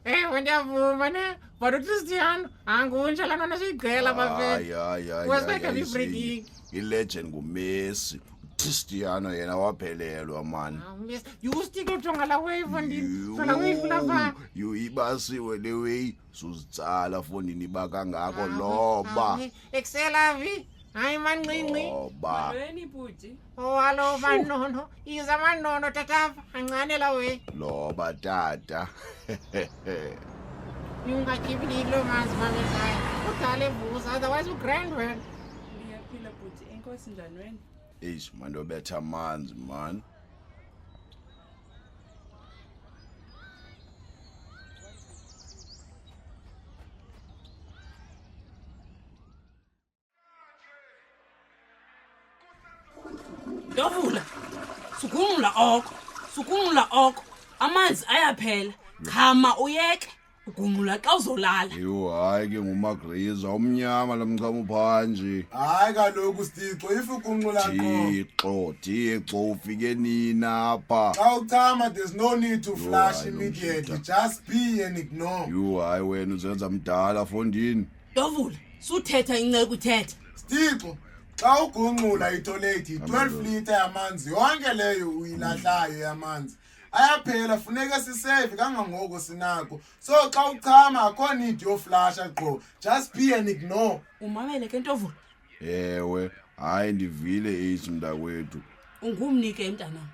Ndiyavuma ne. But uChristiano anguntsha laa nto siyiqhela bafethu. Was like a breaking. I-legend nguMessi. Cristiano yena waphelelwa man. You stick ujonga la way fondini. Sola way kulapha. You ibasiwe le way suzitsala fondini bakangako loba. Excela vi. Hayi mancinci. Loba. Weni bhuti. Oh hallo manono. Iza manono tatapha ancane la way. Loba tata. Ungakhipililo manzi mabekhaya. Udale vusa otherwise ugrandwell. Ngiyaphila bhuti. Enkosi njani wena? Eish manje betha amanzi man. Ndovula. Sugunxula oko. Amanzi ayaphela. Chama uyeke. Ugunxula xa uzolala. Yho hayi ke ngumagriza omnyama lamchama phanje. Hayi kaloku Stixo ifukunxula Oko. Thixo ufike nina apha. Xa uchama there's no need to flash immediately. Just pee and ignore. Yho hayi wena uzenza mdala fondini. Ndovula. Suthetha inceke uthetha. Stixo xa ugunxula itoilet 12 liter yamanzi yonke leyo uyilahlayo yamanzi ayaphela funeka sisave kangangoko sinako so xa uchama akho need yoflasha qho just pee and ignore. Umamele ke Ndovula. Ewe hayi ndivile mntakwethu. Ungumnike mntanami.